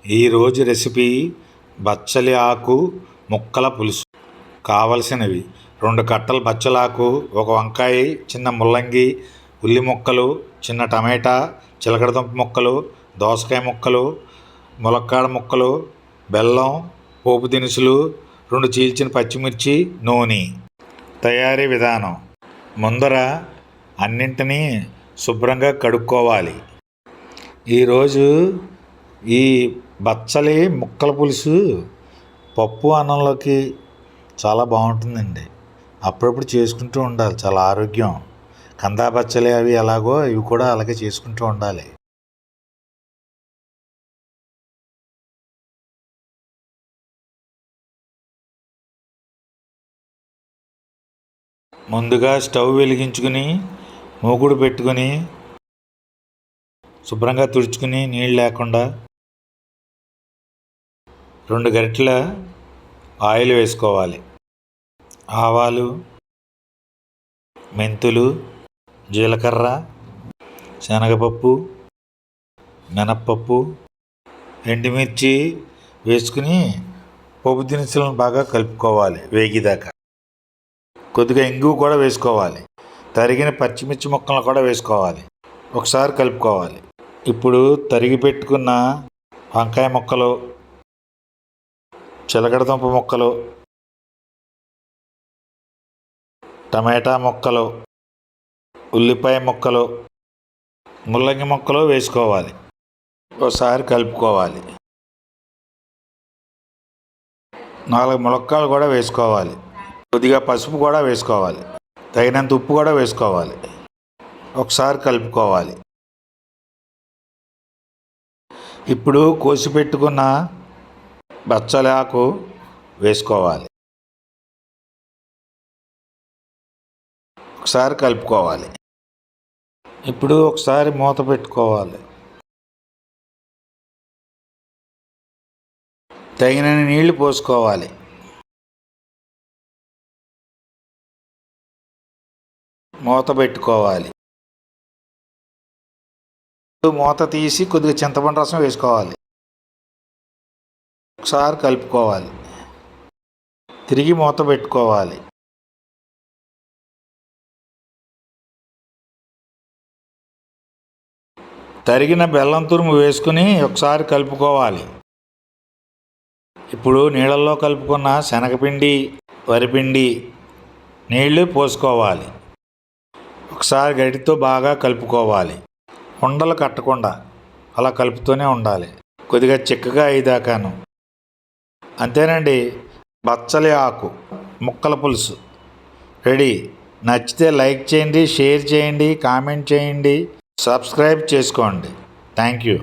ఈరోజు రెసిపీ బచ్చలి ఆకు ముక్కల పులుసు. కావలసినవి 2 కట్టల బచ్చలాకు, 1 వంకాయ, చిన్న ముల్లంగి, ఉల్లి ముక్కలు, చిన్న టమాటా, చిలకడదుంప ముక్కలు, దోసకాయ ముక్కలు, ములక్కాడ ముక్కలు, బెల్లం, పోపు దినుసులు, 2 చీల్చిన పచ్చిమిర్చి, నూనె. తయారీ విధానం: ముందర అన్నింటినీ శుభ్రంగా కడుక్కోవాలి. ఈరోజు ఈ బచ్చలి ముక్కల పులుసు పప్పు అన్నంలోకి చాలా బాగుంటుందండి. అప్పుడప్పుడు చేసుకుంటూ ఉండాలి, చాలా ఆరోగ్యం. కందా బచ్చలి అవి ఎలాగో ఇవి కూడా అలాగే చేసుకుంటూ ఉండాలి. ముందుగా స్టవ్ వెలిగించుకుని మూకుడు పెట్టుకుని శుభ్రంగా తుడుచుకుని నీళ్ళు లేకుండా 2 గరిటెల ఆయిల్ వేసుకోవాలి. ఆవాలు, మెంతులు, జీలకర్ర, శనగపప్పు, మినప్పప్పు, ఎండుమిర్చి వేసుకుని పోపు దినుసులను బాగా కలుపుకోవాలి వేగిదాకా. కొద్దిగా ఇంగువ కూడా వేసుకోవాలి. తరిగిన పచ్చిమిర్చి ముక్కలను కూడా వేసుకోవాలి. ఒకసారి కలుపుకోవాలి. ఇప్పుడు తరిగి పెట్టుకున్న వంకాయ ముక్కలు, చిలకడదుంప ముక్కలు, టమాటా ముక్కలు, ఉల్లిపాయ ముక్కలు, ముల్లంగి ముక్కలు వేసుకోవాలి. ఒకసారి కలుపుకోవాలి. 4 ములక్కాయలు కూడా వేసుకోవాలి. కొద్దిగా పసుపు కూడా వేసుకోవాలి. తగినంత ఉప్పు కూడా వేసుకోవాలి. ఒకసారి కలుపుకోవాలి. ఇప్పుడు కోసి పెట్టుకున్న బచ్చలి ఆకు వేసుకోవాలి. ఒకసారి కలుపుకోవాలి. ఇప్పుడు ఒకసారి మూత పెట్టుకోవాలి. తగినన్ని నీళ్లు పోసుకోవాలి. మూత పెట్టుకోవాలి. మూత తీసి కొద్దిగా చింతపండు రసం వేసుకోవాలి. ఒకసారి కలుపుకోవాలి. తిరిగి మూత పెట్టుకోవాలి. తరిగిన బెల్లం తురుము వేసుకుని ఒకసారి కలుపుకోవాలి. ఇప్పుడు నీళ్ళల్లో కలుపుకున్న శనగపిండి, వరిపిండి నీళ్లు పోసుకోవాలి. ఒకసారి గరిటెతో బాగా కలుపుకోవాలి. ఉండలు కట్టకుండా అలా కలుపుతూనే ఉండాలి, కొద్దిగా చిక్కగా అయ్యేదాకాను. అంతేనండి, బచ్చలి ఆకు ముక్కల పులుసు రెడీ. నచ్చితే లైక్ చేయండి, షేర్ చేయండి, కామెంట్ చేయండి, సబ్స్క్రైబ్ చేసుకోండి. Thank you.